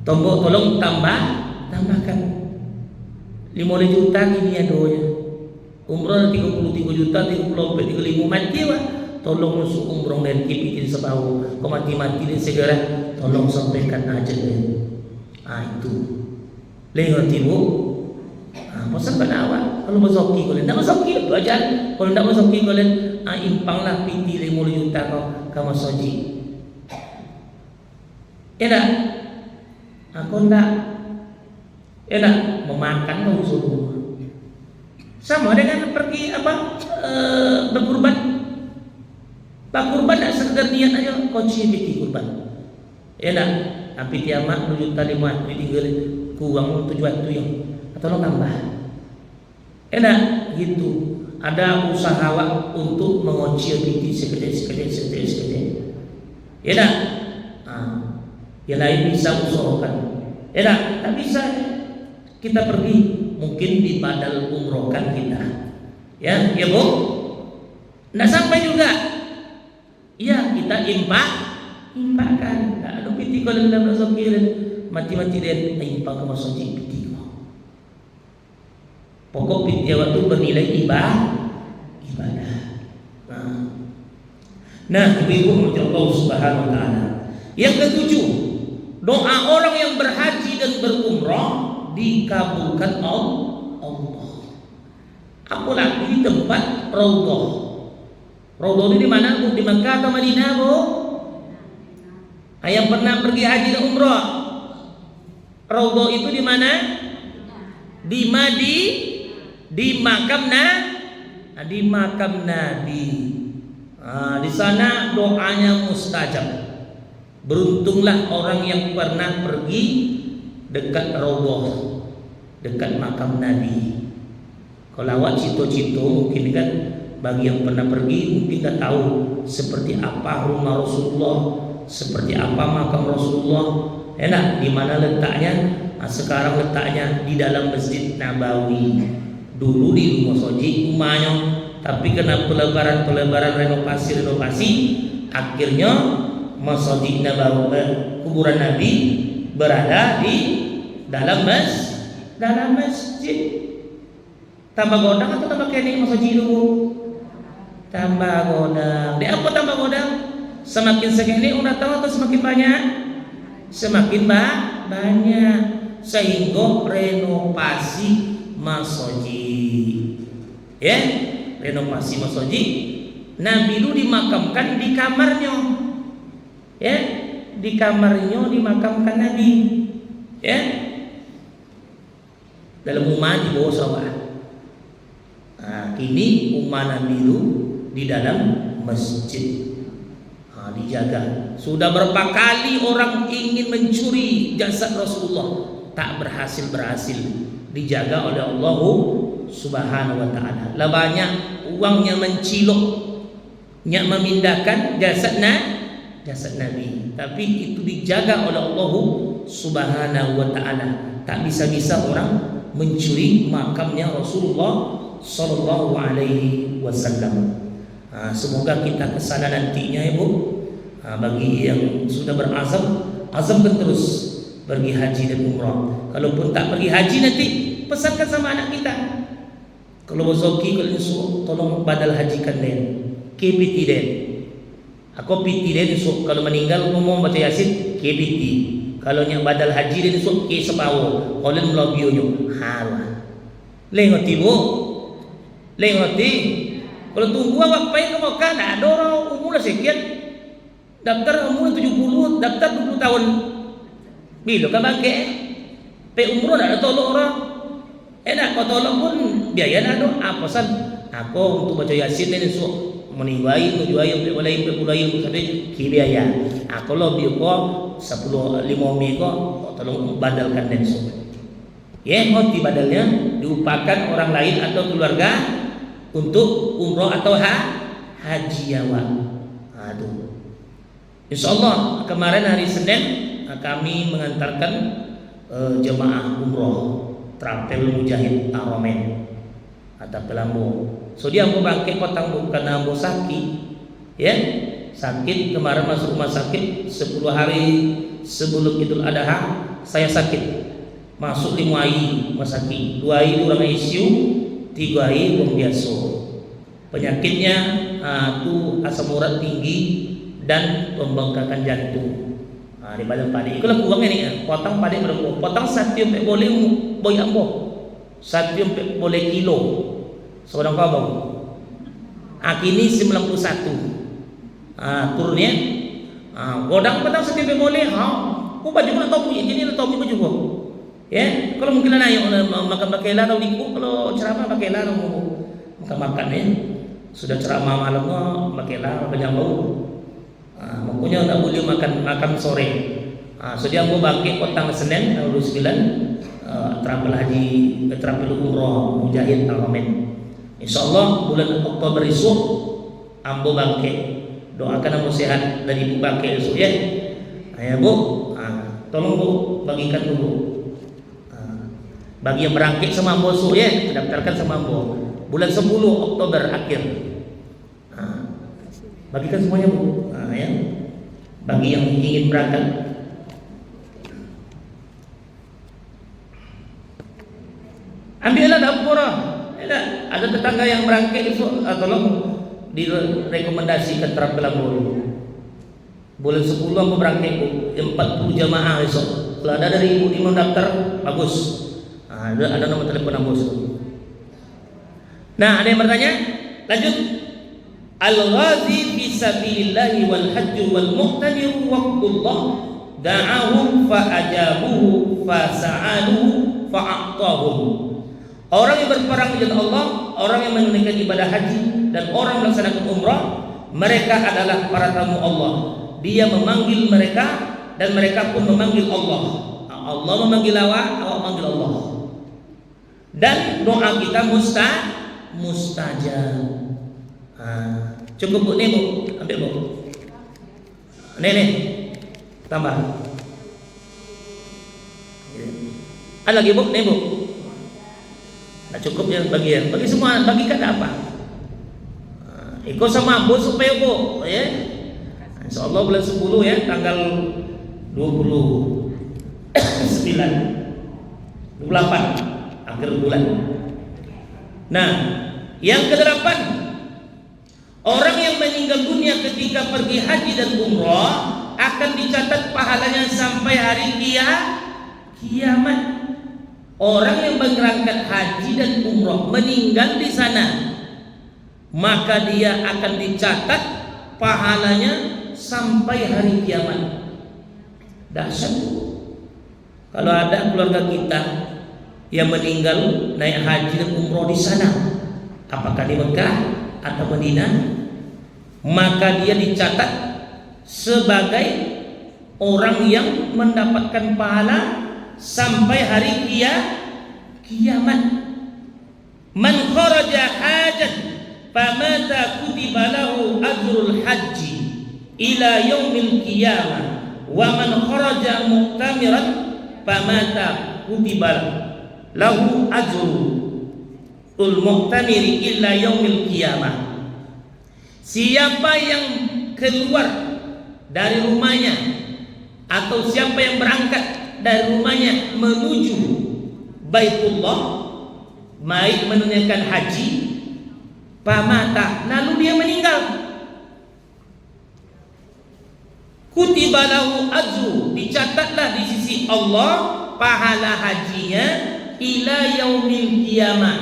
tolong tambahkan 5 juta gini ya doanya, umroh 33 juta, 34, 35 mati wah, tolong masuk umroh dan kipitin sebau, kau mati dan segera tolong sampaikan aja deh. Itu lewat ibu. Pasal awak kalau masoki kalian, tak masoki itu aja. Kalau tak masoki kalian, impanglah piti 50 juta kau masoji. Enak, aku enak memakan kau suruh. Sama dengan pergi berkurban. Berkurban tak sekedar niat aja, kau piti kurban. Enak, tapi tiamat 2 juta 5, piti kurang 7 yang tolong tambah. Enak gitu. Ada usaha untuk mengocil piti sekedar. Enak. Yang lain bisa usahakan. Enak, tak bisa kita pergi mungkin di badal umrohkan kita. Ya Bu. Nggak sampai juga. Ya kita impakkan. Nggak ada piti kalau dalam sokiran mati dan impang ke masjid piti. Pokok piti waktu bernilai ibadah. Nah, ibu Allah Subhanahu wa taala. Yang ketujuh, doa orang yang berhaji dan berumrah dikabulkan Allah. Apalagi di tempat Raudhah. Raudhah ini di mana? Bu? Di Makkah atau Madinah, Bu? Yang pernah pergi haji dan umrah. Raudhah itu di mana? Di makam Nabi. Di sana doanya mustajab. Beruntunglah orang yang pernah pergi dekat Raudhah, dekat makam Nabi. Kalau awak cito-cito mungkin kan bagi yang pernah pergi mungkin dah tahu seperti apa rumah Rasulullah, seperti apa makam Rasulullah. Enak di mana letaknya? Sekarang letaknya di dalam Masjid Nabawi. Dulu di rumah Soji rumahnya, tapi kena pelebaran renovasi, akhirnya Masjid Nabawi, kuburan Nabi berada di dalam masjid. Tambah godang atau tambah kening Masjid dulu? Tambah godang. Di apa tambah godang? Semakin segini udah tahu atau semakin banyak? Semakin banyak, sehingga renovasi masjid. Ya, renovasi masjid. Nabi itu dimakamkan di kamarnya. Ya, di kamarnya dimakamkan Nabi. Ya. Dalam rumah di bawah sawah. Kini rumah Nabi itu di dalam masjid. Dijaga. Sudah berapa kali orang ingin mencuri jasad Rasulullah, tak berhasil. Dijaga oleh Allah Subhanahu wa taala. Lah banyak uangnya mencilok, memindahkan jasad Nabi, tapi itu dijaga oleh Allah Subhanahu wa taala. Tak bisa orang mencuri makamnya Rasulullah sallallahu alaihi wasallam. Semoga kita kesana nantinya ya Bu. Bagi yang sudah azamkan terus pergi haji dan umrah. Kalaupun tak pergi haji nanti pesankan sama anak kita. Kalau bosoki kalau tolong badal hajikan den. KPT den. Aku PT den kalau meninggal ngomong baca Yasin KPT. Kalau yang badal haji den ke sepawo. Kalau melobionya halah. Lengoti Bu. Lengoti. Kalau tunggu awak pay ke Mekah nak ada orang umur sekian. Daftar umur 70, daftar 20 tahun. Bila ka bangke? Pe umroh nak tolong orang. Enak kau tolong pun biaya nak do. Apa san? Aku untuk baca Yasin ni so meniwai tujuai mulai sampai ki biaya. Aku lebih ko 10 5 mi ko tolong badalkan dan so. Ya, mau badalnya diupakan orang lain atau untuk umroh atau haji awal. Aduh. Insyaallah kemarin hari Senin kami mengantarkan jemaah umroh Trapel Mujahid Aromen atau Pelambo. So dia mau bangkit potang karena mau sakit, ya sakit kemarin masuk rumah sakit 10 hari sebelum Idul Adha saya sakit masuk 5 hari rumah sakit, 2 hari orang ICU, 3 hari orang biasa. Penyakitnya itu asam urat tinggi dan pembengkakan jantung. Di badan padi. Itulah kurangnya ni. Potong padi berapa? Potong 1 boleh boy ambo. 1 boleh kilo. Seorang kau bang. Kini 91. Turunnya. Godang potong 1 boleh. Kau baju mana tahu? Jadi tahu baju kau. Ya, kalau mungkin ada yang makan bakela atau diku, kalau ceramah bakela atau makan ya. Sudah ceramah malamnya bakela banyak bau. Makanya tak boleh makan sore. So dia mau bangkit petang Senin tanggal 29 terampil umroh Mujahid Aromen. Insyaallah bulan Oktober esok ambo bangkit. Doakan ambo sehat dari ibu bangkit esok ya. Ya Bu, tolong Bu bagikan dulu. Bagi yang berangkit sama ambo esok ya, daftarkan sama ambo. Bulan 10 Oktober akhir. Bagikan semuanya Bu. Ya. Bagi yang ingin berangkat. Ambillah dapur. Ada tetangga yang berangkat itu tolong direkomendasikan Trapel Pelambo. Bulan 10 aku berangkat 40 jamaah esok. Kalau ada dari ibu imam daftar bagus. Ada nomor telepon ambo. Nah, ada yang bertanya? Lanjut. Al-ghazi fi sabilillahi wal hajj wal muqtamir waqtullah da'ahum fa ajabuhu fa sa'aluhu fa a'tahum. Orang yang berperang di jalan Allah, orang yang menunaikan ibadah haji dan orang melaksanakan umrah, mereka adalah para tamu Allah. Dia memanggil mereka dan mereka pun memanggil Allah. Allah memanggil awak memanggil Allah. Dan doa kita mustajab. Cukup Bu, nih Bu, ambil Bu. Nih, tambah. Ada lagi Bu, nih Bu. Nah, cukup ya bagi semua, bagikan apa? Ikut sama Bu supaya Bu, ya. Insyaallah bulan 10 ya, tanggal 29, 28 akhir bulan. Nah, yang ke-8, orang yang meninggal dunia ketika pergi haji dan umrah akan dicatat pahalanya sampai hari kiamat. Orang yang berangkat haji dan umrah meninggal di sana, maka dia akan dicatat pahalanya sampai hari kiamat. Dahsyat. Kalau ada keluarga kita yang meninggal naik haji dan umrah di sana, apakah di Mekah atau Madinah, maka dia dicatat sebagai orang yang mendapatkan pahala sampai hari kiamat. Man kharaja hajjan famata kutiba lahu ajrul haji ila yaumil qiyamah wa man kharaja mu'tamiran famata kutiba lahu ajrul mu'tamiri illa yaumil qiyamah. Siapa yang keluar dari rumahnya atau siapa yang berangkat dari rumahnya menuju Baitullah, baik menunaikan haji, pamata, lalu dia meninggal, kutiba lahu ajru, dicatatlah di sisi Allah pahala hajinya ila yaumil qiyamah,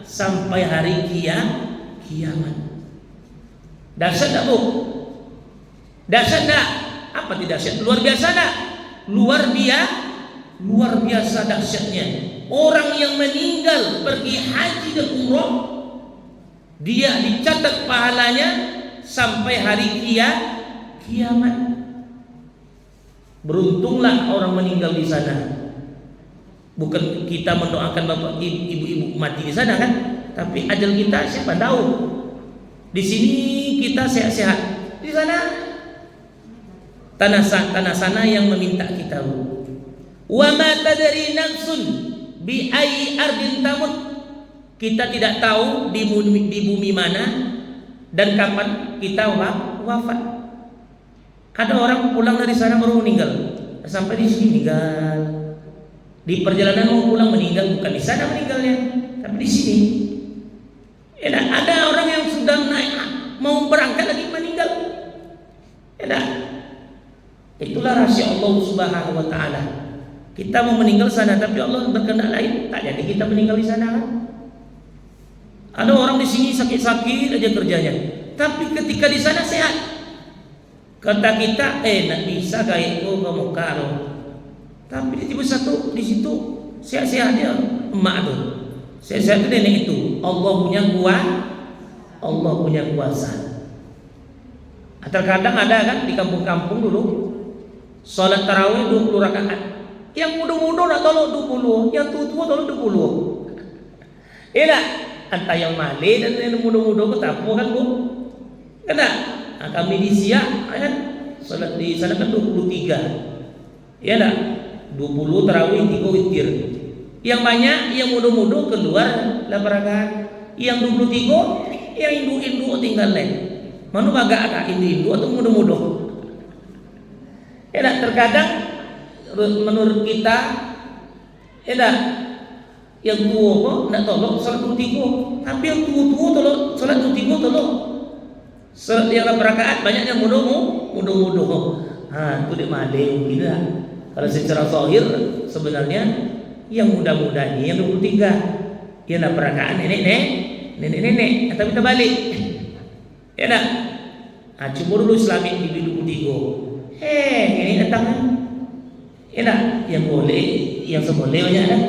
sampai hari kiamat. Dahsyat tak Bu? Dahsyat tak? Apa tidak dahsyat? Luar biasa tak? Luar biasa dahsyatnya. Orang yang meninggal pergi haji dan umrah, dia dicatat pahalanya sampai hari kiamat. Beruntunglah orang meninggal di sana. Bukan kita mendoakan bapak ibu-ibu mati di sana kan? tapi ajal kita siapa tahu. Di sini kita sehat-sehat, di sana tanah sana yang meminta kita. Wa ma tadri nafsun bi ayyi ardin tamut. Kita tidak tahu di bumi mana dan kapan kita wafat. Ada orang pulang dari sana baru meninggal, sampai di sini meninggal. Di perjalanan mau pulang meninggal, bukan di sana meninggalnya, tapi di sini. Ada orang yang sudah naik mau berangkat lagi meninggal. Itulah rahasia Allah Subhanahu wa taala. Kita mau meninggal sana, tapi Allah berkehendak lain, tak jadi kita meninggal di sana kan? Ada orang di sini sakit-sakit aja kerjanya, tapi ketika di sana sehat. Kata kita, nak bisa kayak itu kamu karo. Tapi tiba satu di situ sehat-sehat dia emak tuh. Sehat-sehat nenek itu. Allah punya kuasa. Terkadang ada kan di kampung-kampung dulu salat tarawih 20 rakaat. Yang muda-muda nak tolong 20, yang tua-tua tolong 20. Antara yang malih dan yang muda-muda ketapu kan Bu. Kena kami di Siak kan salat di sana kan 23. 20 tarawih 3 witir. Yang banyak yang muda-muda keluar 8 rakaat. Yang 23 yang indu-indu tinggal lain. Mana agak indu-indu atau muda-muda. Terkadang menurut kita yang tua kok nak tolong salat 23, tapi yang tua tolong salat 23 tolong. Yang 8 rakaat banyak yang muda-muda. Itu dia maling gitu. Kalau secara zahir sebenarnya yang muda-muda ini yang 23, yang 8 rakaat nenek, tapi terbalik. Cuma dulu Islamik di 23. Ini datang kan? Yang boleh, yang seboleh banyak kan?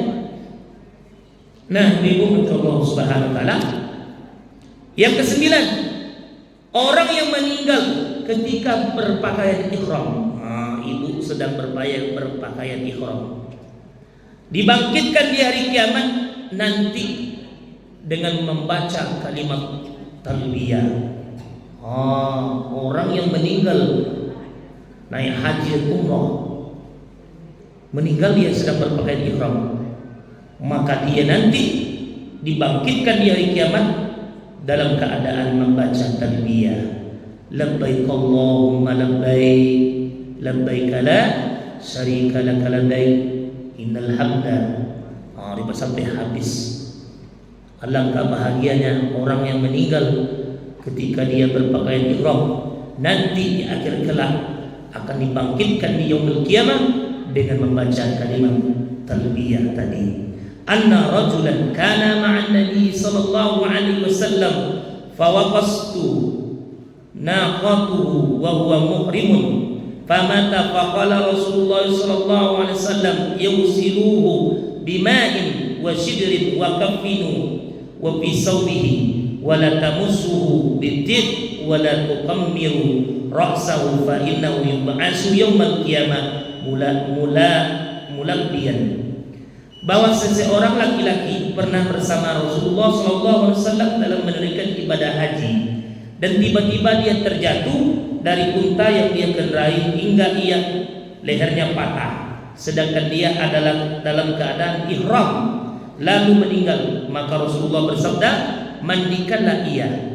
Nah, ibu minta Allah Subhanahu wa taala. Yang ke-9, orang yang meninggal ketika berpakaian ihram. Ibu sedang berpakaian ihram. Dibangkitkan di hari kiamat nanti dengan membaca kalimat talbiyah. Orang yang meninggal naik haji umrah, meninggal dia sedang berpakaian ihram, maka dia nanti dibangkitkan di hari kiamat dalam keadaan membaca talbiyah. Labbaik Allahumma labbaik, labbaik la syarika lak labbaik, innal hamda. Sampai habis. Alangkah bahagianya orang yang meninggal ketika dia berpakaian ihram, nanti di akhir kelak akan dibangkitkan di yaumul qiyamah dengan membaca kalimat talbiyah tadi. Anna rajulan kana ma'an nabi sallallahu alaihi wasallam fawaqastu naqatuhu wa huwa muhrimun famata faqala Rasulullah sallallahu alaihi wasallam yusiluhu bima'in wa shidrin wa kaffinu wa fi sawbihi wa la tamussuhu bitib wa la tuqammiru ra'sahu fa innahu yub'atsu yaumal qiyamah mulabbiyan. Bahwa seseorang laki-laki pernah bersama Rasulullah SAW dalam menunaikan ibadah haji, dan tiba-tiba dia terjatuh dari unta yang dia kendarai hingga lehernya patah, sedangkan dia adalah dalam keadaan ihram lalu meninggal. Maka Rasulullah bersabda, mandikanlah ia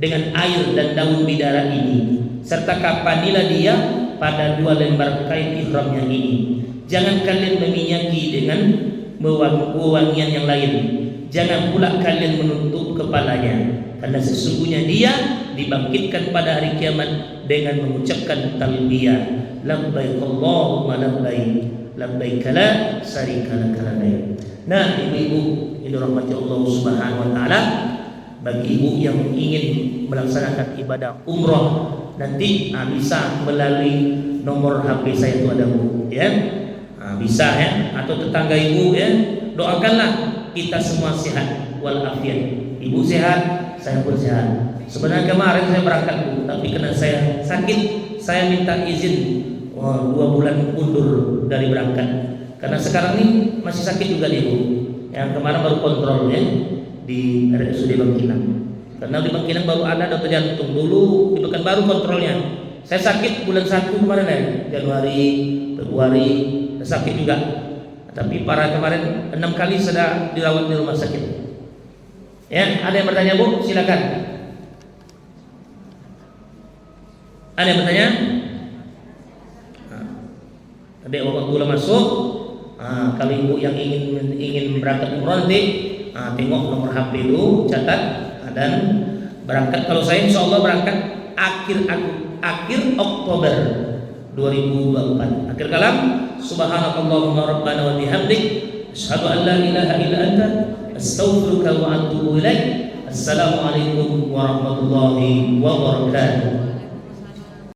dengan air dan daun bidara ini, serta kapanilah dia pada 2 lembar kain ihramnya ini. Jangan kalian meminyaki dengan wewangian yang lain. Jangan pula kalian menutup kepalanya, karena sesungguhnya dia dibangkitkan pada hari kiamat dengan mengucapkan talbiyah, labbaik Allahumma labbaik, labbaik la syarika lak labbaik. Nah, ibu-ibu ini rahmati Allah Subhanahu wa taala, bagi ibu yang ingin melaksanakan ibadah umrah nanti bisa melalui nomor HP saya itu ada Bu, ya. Bisa ya, atau tetangga ibu ya, doakanlah kita semua sehat walafiat. Ibu sehat, saya pun sehat. Sebenarnya kemarin saya berangkat Bu, tapi karena saya sakit, saya minta izin 2 bulan mundur dari berangkat. Karena sekarang ini masih sakit juga nih Bu. Yang kemarin baru kontrol ya. di RSUD Bangkinang. Karena di Bangkinang baru ada dokter jantung, dulu di Pekanbaru kontrolnya. Saya sakit bulan 1 kemarin ya, Januari, Februari, sakit juga. Tapi para kemarin 6 kali sudah dirawat di rumah sakit. Ya, ada yang bertanya Bu? Silakan. Ada yang bertanya? Ada orang tua masuk. Kalau ibu yang ingin berangkat umroh nanti tengok nomor HP dulu, catat dan berangkat. Kalau saya insya Allah berangkat akhir Oktober 2024. Akhir kalam. Subhanakallahumma rabbana wa bihamdik asyhadu an la ilaha illa anta astaghfiruka wa atubu ilaik. Assalamualaikum warahmatullahi wabarakatuh.